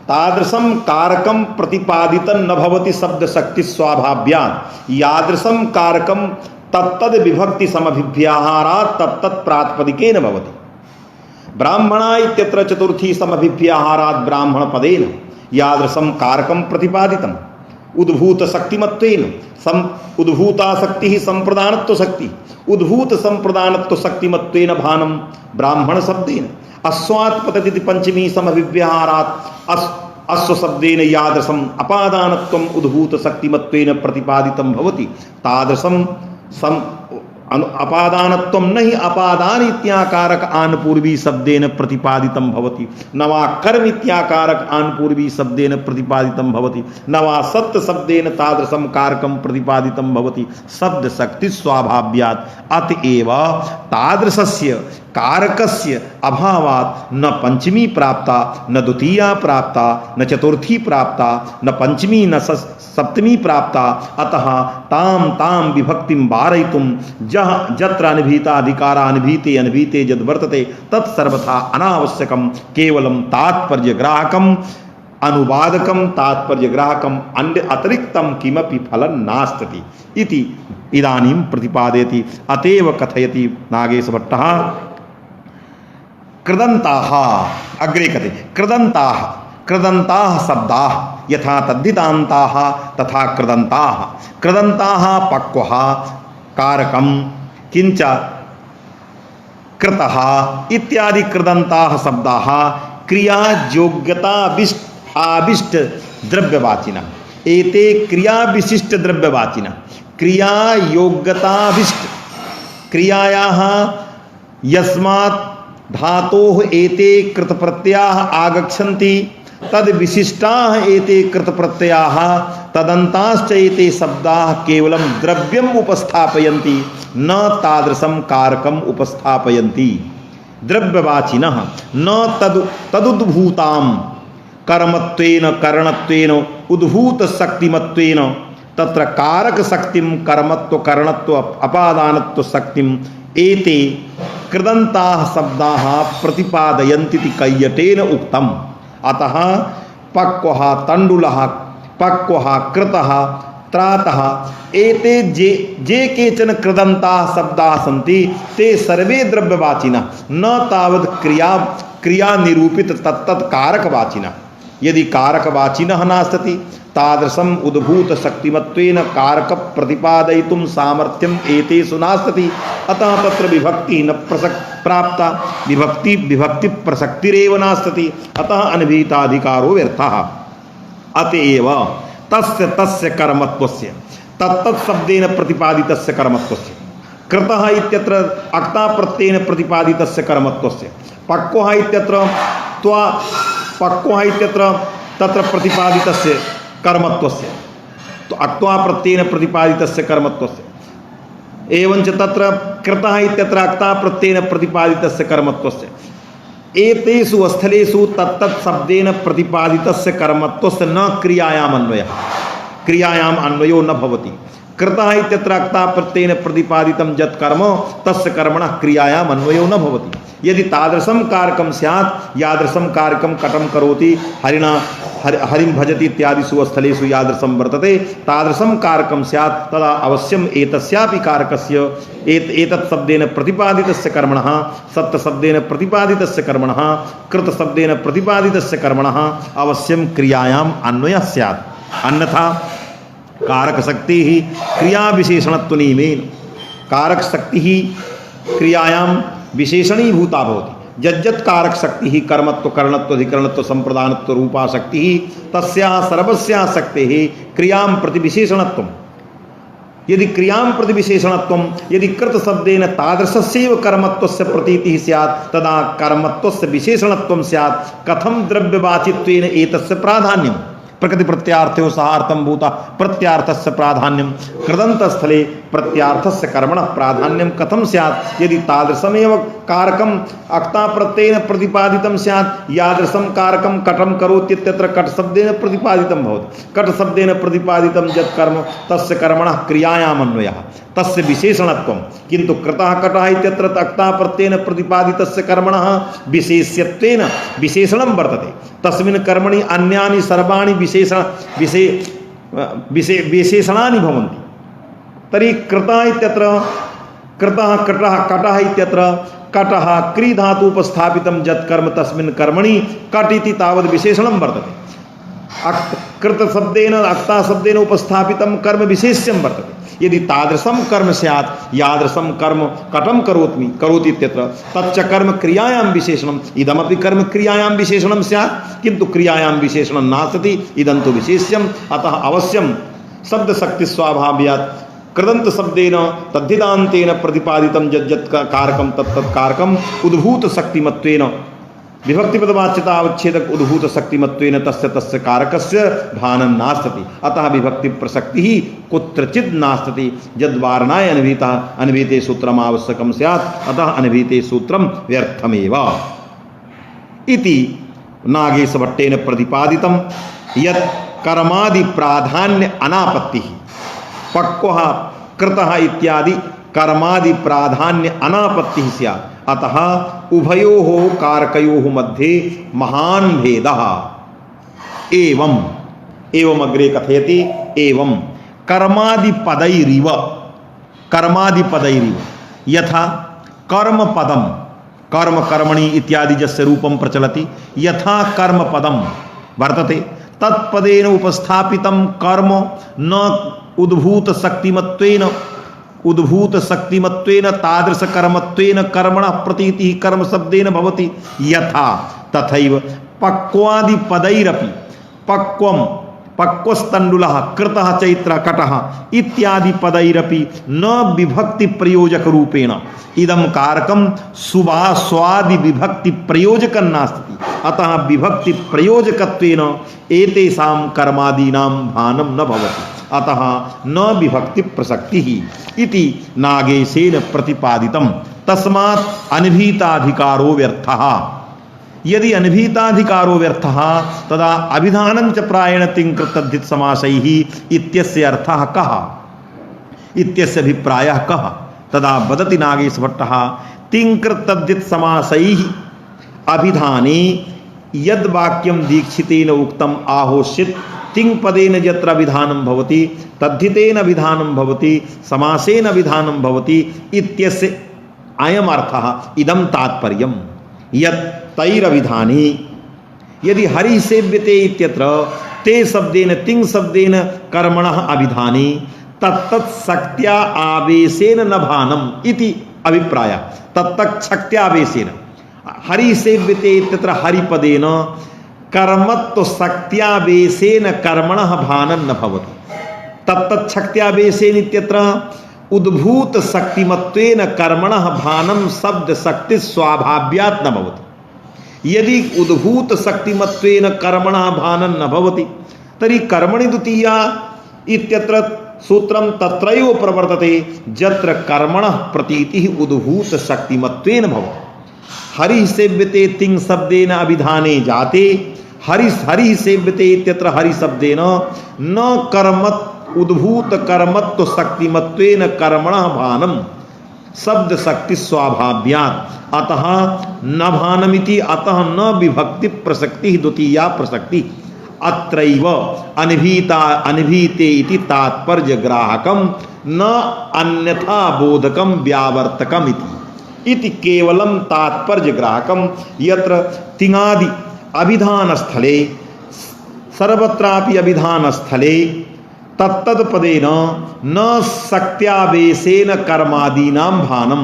तादृशं कारकं प्रतिपादितं न भवति शब्द शक्ति स्वाभाव्यात्। यादृशं कारकं तत्तद विभक्ति समभिव्याहारात् तत्तत् प्रातिपदिकेन भवति। ब्राह्मणा इत्यत्र चतुर्थी समभिव्याहारात् ब्राह्मण पदेन यादृशं कारकं प्रतिपादितम् उद्भूत शक्तिमत्वेन उद्भूता शक्तिः संप्रदानत्व शक्ति उद्भूत संप्रदानत्व शक्तिमत्वेन भानं ब्राह्मण शब्देन अश्वात् पतति पंचमी समभिव्याहारात् अश्व शब्देन यादृशम् अपादानत्वम् उद्भूत शक्तिमत्वेन प्रतिपादितं भवति तादृशं अपादानत्वं नहि अपादान इत्याकारक आनपूर्वी शब्देन प्रतिपादितं भवति। न वा कर्म इत्याकारक आनपूर्वी शब्देन प्रतिपादितं भवति न वा सत्य शब्देन तादृशं कारकं प्रतिपादितं भवति। शब्द शक्ति स्वाभाव्यात् अतएव तादृशस्य कारकस्य अभावात् न पंचमी प्राप्ता न द्वितीया प्राप्ता न चतुर्थी प्राप्ता न पंचमी न सप्तमी प्राप्ता। अतः ताम ताम विभक्तिं वारयितुं जत्र अनभिता अधिकारा अनभिते अनभिते यद् वर्तते तत्सर्वथा अनावश्यकं केवलं तात्पर्यग्राहकम् अनुवादकं तात्पर्यग्राहकम् अन्य अतिरिक्तं किमपि फलं नास्ति इति इदानीं प्रतिपादयति। अतएव कथयति नागेशभट्टः कृदन्ताः अग्रे कथते कृदन्ताः कृदन्ताः शब्दाः यथा तद्धितान्ताः तथा कृदन्ताः कृदन्ताः पक्वः कारकं किंच कृतः इत्यादि कृदन्ताः शब्दाः क्रिया योग्यता आविष्ट द्रव्यवाचिना, एते क्रिया विशिष्ट द्रव्यवाचिना, क्रिया योग्यताविष्ट क्रियायाः यस्मात् धातोः एते कृतप्रत्ययाः आगच्छन्ति तद विशिष्टाः एते कृतप्रत्ययाः तदन्ताश्च एते शब्दाः केवलं द्रव्यम् उपस्थापयन्ति न तादृशं कारकम् उपस्थापयन्ति। द्रव्यवाचिनः न तदुद्भूतां कर्मत्वेन करणत्वेन उद्भूत शक्तिमत्वेन तत्र कारक शक्तिं कर्मत्व करणत्व अपादानत्व शक्तिं एते कृदन्ताः शब्दाः प्रतिपादयन्ति इति कैयटेन उक्तम्। अतः पक्वः तण्डुलः पक्वः कृतः त्रातः एते जे केचन कृदन्ताः शब्दाः सन्ति ते सर्वे द्रव्यवाचिनः न तावत् क्रिया निरूपित तत्तत् कारकवाचिनः। यदि कारकवाचिनः नास्ति तादृशम् उद्भूत शक्तिमत्वेन कारक प्रतिपादयितुं सामर्थ्यम् एतेषु नास्ति। अतः तत्र विभक्ति न प्राप्ता, विभक्ति प्रसक्तिरेव नास्ति। अतः अनभिहिताधिकारो व्यर्थः। अतएव तस्य कर्मत्वस्य तत्तत् शब्देन प्रतिपादितस्य कर्मत्वस्य कृतः इत्यत्र अक्ता प्रत्ययेन प्रतिपादितस्य कर्मत्वस्य पक्वः इत्यत्र पक्वः इत्यत्र तत्र प्रतिपादितस्य कर्मत्वस्य तो अक्त्वा प्रत्ययेन प्रतिपादितस्य कर्मत्वस्य एवञ्च तत्र कृतः इत्यत्र अक्ता प्रत्ययेन प्रतिपादितस्य कर्मत्वस्य एतेषु स्थलेषु तत्तत् शब्देन प्रतिपादितस्य कर्मत्वस्य न क्रियायाम् अन्वयः, क्रियायाम् अन्वयो न भवति। कृतः इत्यत्र अक्ता प्रत्ययेन प्रतिपादितं यत् कर्म तस्य कर्मणः क्रियायाम् अन्वयो न भवति। यदि तादृशं कारकं स्यात् यादृशं कारकं कटं करोति हरिणा हरिं भजति इत्यादिषु स्थलेषु यादृशं वर्तते तादृशं कारकं स्यात् तदा अवश्यम् एतस्यापि कारकस्य एतत् शब्देन प्रतिपादितस्य कर्मणः सत्तशब्देन प्रतिपादितस्य कर्मणः कृतशब्देन प्रतिपादितस्य कर्मणः अवश्यं क्रियायाम् अन्वयः स्यात्। अन्यथा कारकशक्तिः क्रियाविशेषणत्वनियमेन कारकशक्तिः क्रियायां विशेषणीभूता भवति। यज्जत् कारक शक्ति कर्मत्व करणत्व अधिकरणत्व संप्रदानत्व रूपा शक्ति तस्याः सर्वस्याः शक्तेः क्रियां प्रति विशेषणत्वम्। यदि क्रियां प्रति विशेषणत्वं यदि कृत शब्देन तादृशस्यैव कर्मत्वस्य प्रतीतिः स्यात् तदा कर्मत्वस्य विशेषणत्वं स्यात्। कथं द्रव्यवाचित्वेन एतस्य प्राधान्यं प्रकृति प्रत्यार्थो सहार्थं भूता प्रत्यार्थस्य प्राधान्यं कृदन्तस्थले प्रत्यार्थस्य कर्मणः प्राधान्यं कथं स्यात्। यदि तादृशमेव कारकम् अक्ता प्रत्ययेन प्रतिपादितं स्यात् यादृशं कारकं कटं करोत्यत्र कट शब्देन प्रतिपादितं भवति। कट शब्देन प्रतिपादितं यत् कर्म तस्य कर्मणः क्रियायाम् अन्वयः तस्य विशेषणत्वं। किन्तु कृतः कटः इत्यत्र अक्ता प्रत्ययेन प्रतिपादितस्य कर्मणः विशेष्यत्वेन विशेषणं वर्तते। तस्मिन् कर्मणि अन्यानि सर्वाणि विशेषणानि भवन्ति। तर्हि कृतः इत्यत्र कृतः कटः इत्यत्र कटः क्री धातु उपस्थापितं यत् कर्म तस्मिन् कर्मणि कट इति तावद् विशेषणं वर्तते। कृत शब्देन अक्ता शब्देन उपस्थापितं कर्म विशेष्यं वर्तते। यदि तादृशं कर्म स्यात् यादृशं कर्म कटं करोति इत्यत्र तच्च कर्म क्रियायां विशेषणम् इदमपि कर्म क्रियायां विशेषणं स्यात्। किन्तु क्रियायां विशेषणं नास्ति इदं तु विशेष्यम्। अतः अवश्यं शब्दशक्ति स्वाभाव्यात् कृदन्त शब्देन तद्धिदान्तेन प्रतिपादितं यज्जत् कारकं तत्तत् कारकम् उद्भूत शक्तिमत्वेन विभक्तिपदवाच्यता अवच्छेदक उद्भूत शक्तिमत्वेन तस्य कारकस्य भानं नास्ति। अतः विभक्ति प्रसक्तिः कुत्रचित् नास्ति। यद्वारणाय अनभिहिते सूत्रम् आवश्यकं स्यात् अतः अनभिहिते सूत्रं व्यर्थमेव इति नागेशभट्टेन प्रतिपादितं यत् कर्मादि प्राधान्य अनापत्तिः पक्वः कृतः इत्यादि कर्मादि प्राधान्य अनापत्तिः स्यात्। अतः उभयोः कारकयोः मध्ये महान् भेदः। एवं अग्रे कथयति एवं कर्मादिपदैरिव यथा कर्मपदं कर्म कर्मणि इत्यादि जस्य रूपं प्रचलति यथा कर्मपदं वर्तते तत्पदेन उपस्थापितं कर्म न उद्भूत शक्तिमत्वेन तादृश कर्मत्वेन कर्मणः प्रतीतिः कर्म शब्देन भवति। यथा तथैव पक्वादि पदैरपि पक्वम पक्वस्तंडुलः कृतः चैत्र कटः इत्यादि पदैरपि न विभक्ति प्रयोजक रूपेण इदं कारकम सुबा स्वादि विभक्ति प्रयोजकं नास्ति। अतः विभक्ति प्रयोजकत्वेन एतेषां कर्मादीनां भानं न भवति। अतः न विभक्ति प्रसक्तिः इति नागेशेन प्रतिपादितम्। तस्मात् अनभिहिताधिकारो व्यर्थः। यदि अनभिहिताधिकारो व्यर्थः तदा अभिधानं च प्रायेण तिङ्कृतद्धित समासैः इत्यस्य अर्थः कः इत्यस्य अभिप्रायः कः। तदा वदति नागेश भट्टः तिङ्कृतद्धित समासैः अभिधाने यद् वाक्यं दीक्षितेन उक्तम् आहोष्यत् तिङ्पदेन यत्र अभिधानं भवति तद्धितेन अभिधानं भवति समासेन अभिधानं भवति इत्यस्य अयम् अर्थः इदं तात्पर्यम् यत् तैरभिधाने यदि हरि सेव्यते इत्यत्र ते शब्देन तिङ् शब्देन कर्मणः अभिधाने तत्तत् शक्त्या आवेशेन न भानम् इति अभिप्रायः। तत्तत् शक्त्यावेशेन हरि सेव्यते इत्यत्र हरिपदेन कर्मत्व शक्त्यावेशेन कर्मणः भानं न भवति। तत्तत् शक्त्यावेशेन इत्यत्र उद्भूत शक्तिमत्वेन कर्मणः भानं शब्द शक्ति स्वाभाव्यात् न भवति। यदि उद्भूत शक्तिमत्वेन कर्मणः भानं न भवति तर्हि कर्मणि द्वितीया इत्यत्र सूत्रं तत्रैव प्रवर्तते यत्र कर्मणः प्रतीतिः उद्भूत शक्तिमत्वेन भवति। हरि सेव्यते तिङ् शब्देन अभिधाने जाते हरि सेव्यते इत्यत्र हरि शब्देन न कर्मत् उद्भूत कर्मत्व शक्तिमत्वेन कर्मणः भानं शब्द शक्ति स्वाभाव्यात् अतः न भानमिति अतः न विभक्ति प्रसक्ति द्वितीया प्रसक्ति अत्रैव अनभिहिते इति तात्पर्य ग्राहकम न अन्यथा बोधकम व्यावर्तकम इति केवलम तात्पर्य ग्राहकम यत्र तिङादि अभिधान स्थले सर्वत्रापि अभिधान स्थले तत्तत्पदेन न शक्त्यावेशेन कर्मादीनां भानं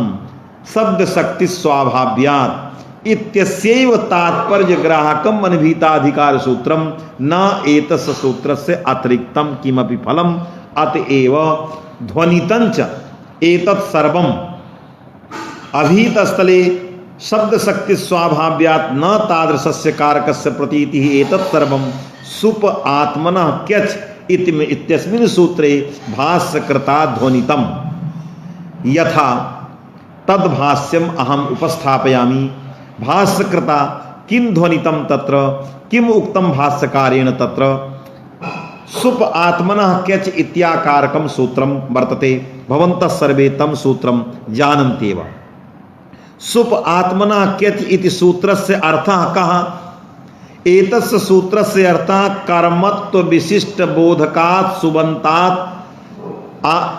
शब्द शक्ति स्वाभाव्यात् इत्यस्यैव तात्पर्य ग्राहकम अनभिहिताधिकार सूत्रम न एतस्य सूत्रस्य अतिरिक्तं किमपि फलम् अतएव ध्वनितञ्च एतत् सर्वम् अभिहित स्थले शब्द शक्ति स्वाभाव्यात् न तादृशस्य कारकस्य प्रतीतिः एतत् सर्वं सुप आत्मनः क्यच इत्यस्मिन् सूत्रे भाष्यकृता ध्वनितम् यथा तद्भाष्यम् अहम् उपस्थापयामि। भाष्यकृता किं ध्वनितं तत्र किम् उक्तं भाष्यकारेण तत्र सुप आत्मनः क्यच इत्याकारकं सूत्रं वर्तते। भवन्तः सर्वे तं सूत्रं जानन्त्येव। सुप आत्मनः क्यच इति सूत्रस्य अर्थः कः? एतस्य सूत्रस्य अर्थः कर्मत्व विशिष्ट बोधकात् सुबन्तात्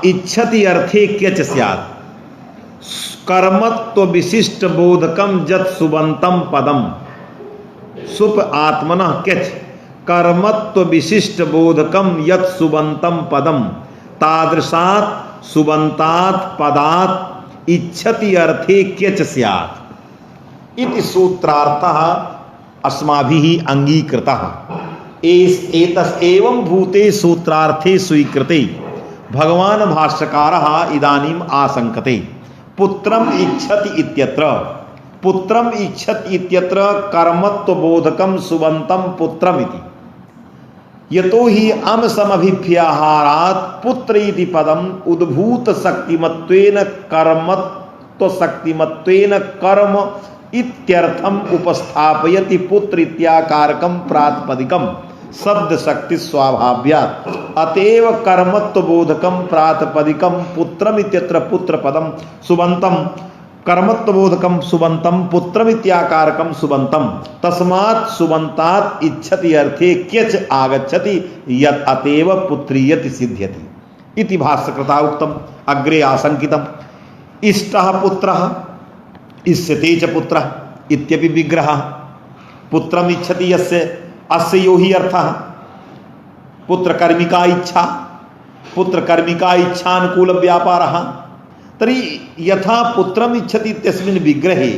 इच्छति अर्थे क्यच स्यात्। कर्मत्व विशिष्ट बोधकम जत सुबंतम पदम सुप आत्मनः क्यच कर्मत्व विशिष्ट बोधकम यत सुबंतम पदम तादृशात् सुबंतात् पदात् इच्छति अर्थे क्यच स्यात् इति सूत्रार्थः अस्माभिः अंगीकृतः। एतस् एवं भूते सूत्रार्थे स्वीकृते भगवान् भाष्यकारः इदानीम् आशंकते पुत्रम इच्छति इत्यत्र पुत्रम इच्छति इत्यत्र कर्मत्व बोधकम सुबंतम पुत्रम इति यतो हि अम समभिभ्याहारात् पुत्र इति पदम उद्भूत शक्तिमत्वेन कर्मत्व शक्तिमत्वेन कर्म इत्यर्थम उपस्थापयति पुत्र इत्याकारकम प्रातिपदिकम शब्द शक्ति स्वाभाव्यात् अतएव कर्मत्व बोधकम प्रातिपदिकम पुत्रम इत्यत्र पुत्र पदम सुबंतम कर्मत्व बोधकम सुबंतम पुत्रम इत्याकारकम सुबंतम तस्मात् सुबंतात् इच्छति अर्थे क्यच आगच्छति यत् अतएव पुत्रीयति सिद्ध्यति इति भाष्यकृता उक्तम। अग्रे आशंकितम इष्टः पुत्रः इष्यते च पुत्रः इत्यपि विग्रहः पुत्रम इच्छति यस्य अस्य यो हि अर्थः पुत्र कर्मिका इच्छा पुत्र कर्मिका इच्छानुकूल व्यापारः तर्हि यथा पुत्रम इच्छति इत्यस्मिन् विग्रहे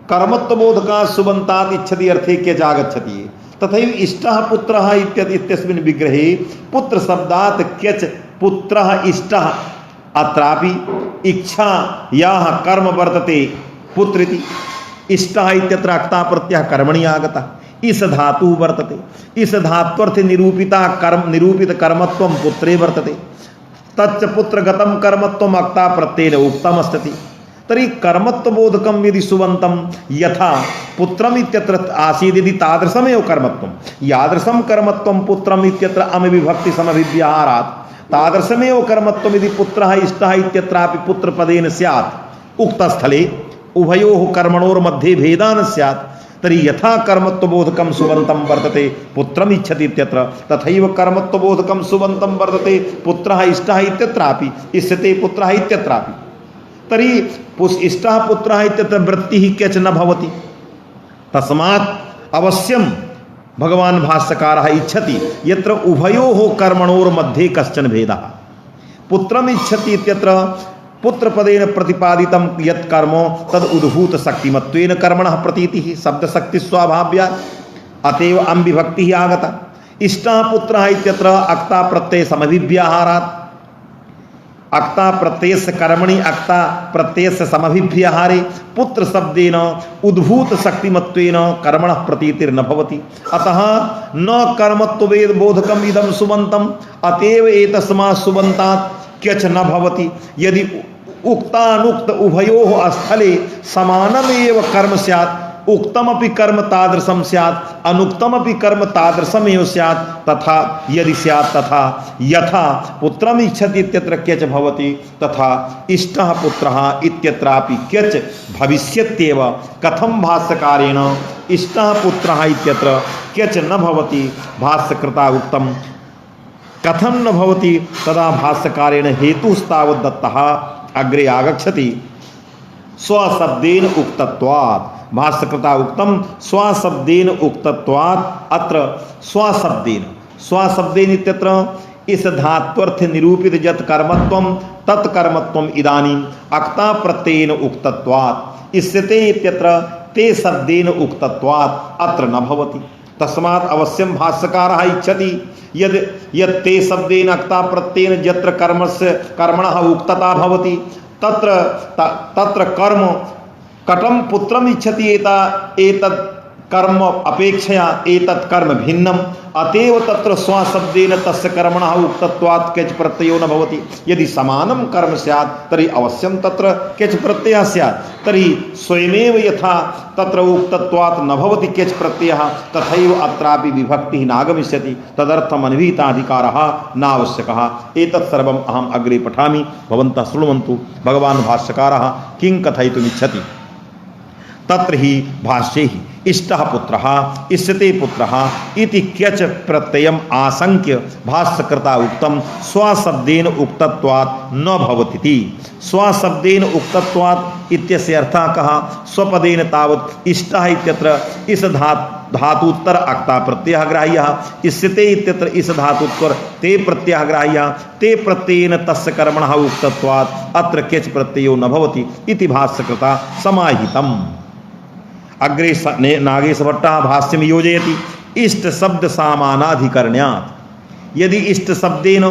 कर्मत्व बोध का सुबंतात इच्छति अर्थे क्यच आगच्छति तथैव इष्टः पुत्रः इत्यस्मिन् विग्रहे पुत्र शब्दात् क्यच पुत्रः इष्टः अत्रापि इच्छा याः कर्म वर्तते पुत्रिति इष्टः इत्यत्र अक्ता प्रत्ययः कर्मणि आगतः इस धातु वर्तते इस धात्वर्थ निरूपित कर्मत्वं पुत्रे वर्तते तच्च पुत्रगतं कर्मत्वम् अक्ता प्रत्ययेन उक्तम् अस्ति तर्हि कर्मत्वबोधकं यदि सुबन्तं यथा पुत्रम् इत्यत्र आसीत् यदि तादृशमेव कर्मत्वं यादृशं कर्मत्वं पुत्रम् इत्यत्र अमविभक्ति समभिव्याहारात् तादृशमेव कर्मत्वं यदि पुत्रः इष्टः इत्यत्रापि पुत्रपदेन स्यात् उक्तस्थले उभयोः कर्मणोर्मध्ये भेदः न स्यात् तर्हि यथा कर्मत्वबोधकं सुबन्तं वर्तते पुत्रम् इच्छति इत्यत्र तथैव कर्मत्वबोधकं सुबन्तं वर्तते पुत्रः इष्टः इत्यत्रापि इष्यते पुत्रः इत्यत्रापि तर्हि इष्टः पुत्रः इत्यत्र वृत्तिः क्यच न भवति तस्मात् अवश्यं भगवान् भाष्यकारः इच्छति यत्र उभयोः कर्मणोर्मध्ये कश्चन भेदः पुत्रम् इच्छति इत्यत्र पुत्रपदेन प्रतिपादितं यत् कर्म तद उद्भूत शक्तिमत्वेन कर्मणः प्रतीतिः शब्दशक्ति स्वाभाव्या अतएव अं विभक्तिः आगता इष्टः पुत्रः इत्यत्र अक्ता प्रत्यय समभिव्याहारात् अक्ता प्रत्ययस्य कर्मणि अक्ता प्रत्ययस्य समभिव्याहारे पुत्र शब्देन उद्भूत शक्तिमत्वेन कर्मणः प्रतीतिर्न भवति अतः न कर्मत्ववेद बोधकम् इदं सुबन्तम् अतएव एतस्मात् सुबन्तात् क्यच न भवति यदि उक्तानुक्त उभयोः स्थले समानमेव कर्म स्यात् उक्तमपि कर्म तादृशं स्यात् अनुक्तमपि कर्म तादृशमेव स्यात् तथा यदि स्यात् तथा यथा पुत्रम् इच्छति इत्यत्र क्यच भवति तथा इष्टः पुत्रः इत्यत्रापि क्यच भविष्यत्येव कथं भाष्यकारेण इष्टः पुत्रः इत्यत्र क्यच न भवति भाष्यकृता उक्तं कथं न भवति तदा भाष्यकारेण हेतुस्तावत् दत्तः अग्रे आगच्छति स्वशब्देन उक्तत्वात् भाष्यकृता उक्तम स्वशब्देन उक्तत्वात् अत्र स्वशब्देन इत्यत्र इस धात्वर्थ निरूपित यत् कर्मत्वं तत्कर्मत्वम् इदानीम् अक्ता प्रत्ययेन उक्तत्वात् इष्यते इत्यत्र ते शब्देन उक्तत्वात् अत्र न भवति तस्मात् अवश्यं भाष्यकारः इच्छति यत् ते शब्देन अक्ता प्रत्ययेन यत्र कर्मणः उक्तता भवति तत्र कर्म कटम पुत्रम इच्छति एतत् कर्म अपेक्षया एतत् कर्म भिन्नम अतएव तत्र स्वशब्देन तस्य कर्मणः उक्तत्वात् क्यच प्रत्ययो न भवति यदि समानं कर्म स्यात् तर्हि अवश्यं तत्र क्यच प्रत्ययः स्यात् तर्हि स्वयमेव यथा तत्र उक्तत्वात् न भवति क्यच प्रत्ययः तथैव अत्रापि विभक्तिः नागमिष्यति तदर्थम् अनभिहिताधिकारः नावश्यकः एतत् सर्वम् अहम् अग्रे पठामि भवन्तः शृण्वन्तु भगवान् भाष्यकारः किं कथयितुमिच्छति तत्र ही भाष्ये ही इष्टः पुत्रः इष्यते पुत्रः इति क्यच प्रत्ययम् आशंक्य भाष्यकृता उक्तम स्वशब्देन उक्तत्वात् न भवतीति स्वशब्देन उक्तत्वात् इत्यस्य अर्थः कः स्वपदेन तावत् इष्टः इत्यत्र इस धातुत्तर अक्ता प्रत्ययः ग्राह्यः इष्यते इत्यत्र इस धातुत्तर ते प्रत्ययः ग्राह्यः ते प्रत्ययेन तस्य कर्मणः उक्तत्वात् अत्र क्यच प्रत्ययो न भवति इति भाष्यकृता समाहितम् अग्रे नागेशभट्टः भाष्यं योजयति इष्ट शब्द सामानाधिकरण्यात् यदि इष्ट शब्देन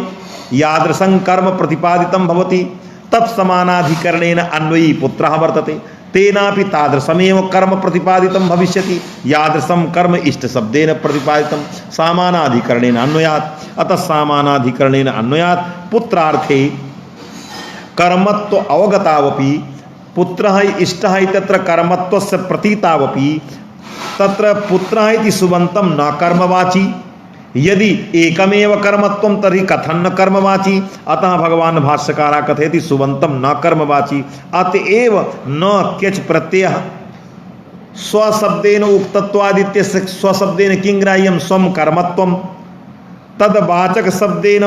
यादृशं कर्म प्रतिपादितं भवति तत्समानाधिकरणेन अन्वयी पुत्रः वर्तते तेनापि तादृशमेव कर्म प्रतिपादितं भविष्यति यादृशं कर्म इष्ट शब्देन प्रतिपादितं सामानाधिकरणेन अन्वयात् अतः सामानाधिकरणेन अन्वयात् पुत्रार्थे कर्मत्व अवगतावपि पुत्रः इष्टः इत्यत्र कर्मत्वस्य प्रतीतावपि तत्र पुत्रः इति सुबन्तं न कर्मवाची यदि एकमेव कर्मत्वं तर्हि कथं न कर्मवाची अतः भगवान् भाष्यकारः कथयति सुबन्तं न कर्मवाची अतएव न क्यच प्रत्ययः स्वशब्देन उक्तत्वादित्यस्य स्वशब्देन किं ग्राह्यं स्वं कर्मत्वं तद्वाचक शब्देन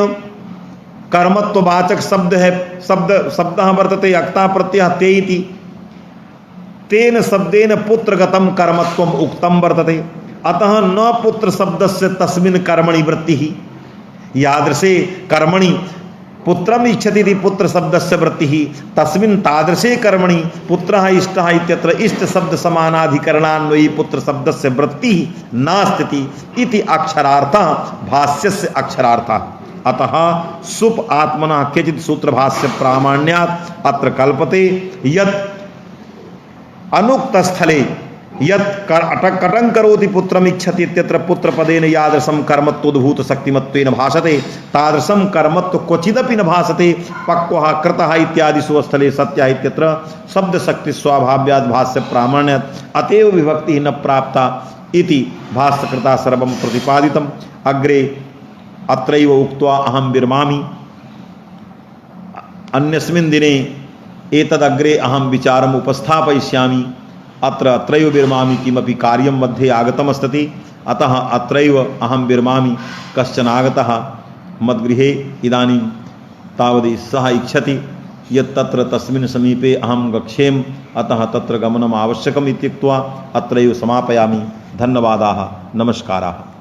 कर्मत्ववाचक शब्द है शब्दः वर्तते अक्ता प्रत्ययः ते इति तेन शब्देन पुत्रगतं कर्मत्वम् उक्तं वर्तते अतः न पुत्र शब्दस्य तस्मिन् कर्मणि वृत्तिः यादृशे कर्मणि पुत्रम इच्छति इति पुत्र शब्दस्य वृत्तिः तस्मिन् तादृशे कर्मणि पुत्रः इष्टः इत्यत्र इष्ट शब्द समानाधिकरणान्वयी पुत्र शब्दस्य वृत्तिः नास्ति इति अक्षरार्थः भाष्यस्य अक्षरार्थः। अतः सुप आत्मनः केचित् सूत्रभाष्य प्रामाण्यात् अत्र कल्पते यत् अनुक्तस्थले यत् कटं करोति पुत्रम इच्छति इत्यत्र पुत्रपदेन यादृशं कर्मत्वोद्भूत शक्तिमत्वेन भाषते तादृशं कर्मत्व क्वचिदपि न भाषते पक्वः कृतः इत्यादिषु स्थले सत्यः इत्यत्र शब्द शक्ति स्वाभाव्यात् भाष्य प्रामाण्यात् अतएव विभक्तिः न प्राप्ता इति भाष्यकृता सर्वं प्रतिपादितम्। अग्रे अत्रैव उक्त्वा अहं विरमामि। अन्यस्मिन् दिने एतदग्रे अहं विचारम् उपस्थापयिष्यामि। अत्र अत्रैव विरमामि, किमपि कार्यं मध्ये आगतमस्ति, अतः अत्रैव अहं विरमामि। कश्चन आगतः मद्गृहे इदानीं तावदेव सः इच्छति यत् तत्र तस्मिन् समीपे अहं गच्छेम्, अतः तत्र गमनम् आवश्यकम् इत्युक्त्वा अत्रैव समापयामि। धन्यवादाः, नमस्काराः।